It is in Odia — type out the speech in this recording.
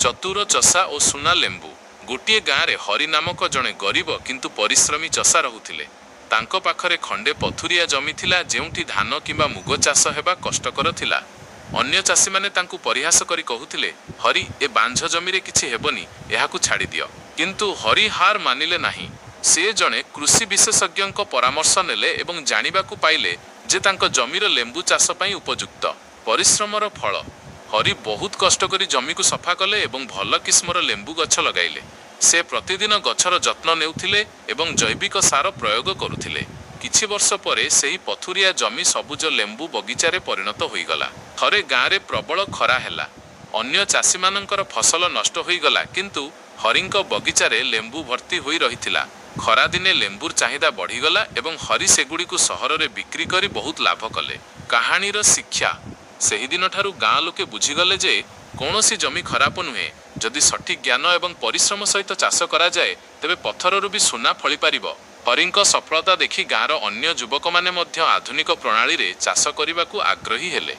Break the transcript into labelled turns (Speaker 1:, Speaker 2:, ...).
Speaker 1: ଚତୁର ଚଷା ଓ ସୁନା ଲେମ୍ବୁ। ଗୋଟିଏ ଗାଁରେ ହରି ନାମକ ଜଣେ ଗରିବ କିନ୍ତୁ ପରିଶ୍ରମୀ ଚଷା ରହୁଥିଲେ। ତାଙ୍କ ପାଖରେ ଖଣ୍ଡେ ପଥୁରିଆ ଜମି ଥିଲା ଯେଉଁଠି ଧାନ କିମ୍ବା ମୁଗ ଚାଷ ହେବା କଷ୍ଟକର ଥିଲା। ଅନ୍ୟ ଚାଷୀମାନେ ତାଙ୍କୁ ପରିହାସ କରି କହୁଥିଲେ, ହରି, ଏ ବାଞ୍ଝ ଜମିରେ କିଛି ହେବନି, ଏହାକୁ ଛାଡ଼ିଦିଅ। କିନ୍ତୁ ହରି ହାର ମାନିଲେ ନାହିଁ। ସେ ଜଣେ କୃଷି ବିଶେଷଜ୍ଞଙ୍କ ପରାମର୍ଶ ନେଲେ ଏବଂ ଜାଣିବାକୁ ପାଇଲେ ଯେ ତାଙ୍କ ଜମିର ଲେମ୍ବୁ ଚାଷ ପାଇଁ ଉପଯୁକ୍ତ। ପରିଶ୍ରମର ଫଳ। ହରି ବହୁତ କଷ୍ଟ କରି ଜମିକୁ ସଫା କଲେ ଏବଂ ଭଲ କିସ୍ମର ଲେମ୍ବୁ ଗଛ ଲଗାଇଲେ। ସେ ପ୍ରତିଦିନ ଗଛର ଯତ୍ନ ନେଉଥିଲେ ଏବଂ ଜୈବିକ ସାର ପ୍ରୟୋଗ କରୁଥିଲେ। କିଛି ବର୍ଷ ପରେ ସେହି ପଥୁରିଆ ଜମି ସବୁଜ ଲେମ୍ବୁ ବଗିଚାରେ ପରିଣତ ହୋଇଗଲା। ଥରେ ଗାଁରେ ପ୍ରବଳ ଖରା ହେଲା। ଅନ୍ୟ ଚାଷୀମାନଙ୍କର ଫସଲ ନଷ୍ଟ ହୋଇଗଲା, କିନ୍ତୁ ହରିଙ୍କ ବଗିଚାରେ ଲେମ୍ବୁ ଭର୍ତ୍ତି ହୋଇ ରହିଥିଲା। ଖରାଦିନେ ଲେମ୍ବୁର ଚାହିଦା ବଢ଼ିଗଲା ଏବଂ ହରି ସେଗୁଡ଼ିକୁ ସହରରେ ବିକ୍ରି କରି ବହୁତ ଲାଭ କଲେ। କାହାଣୀର ଶିକ୍ଷା। ସେହିଦିନଠାରୁ ଗାଁ ଲୋକେ ବୁଝିଗଲେ ଯେ କୌଣସି ଜମି ଖରାପ ନୁହେଁ। ଯଦି ସଠିକ୍ ଜ୍ଞାନ ଏବଂ ପରିଶ୍ରମ ସହିତ ଚାଷ କରାଯାଏ, ତେବେ ପଥରରୁ ବି ସୁନା ଫଳିପାରିବ। ହରିଙ୍କ ସଫଳତା ଦେଖି ଗାଁର ଅନ୍ୟ ଯୁବକମାନେ ମଧ୍ୟ ଆଧୁନିକ ପ୍ରଣାଳୀରେ ଚାଷ କରିବାକୁ ଆଗ୍ରହୀ ହେଲେ।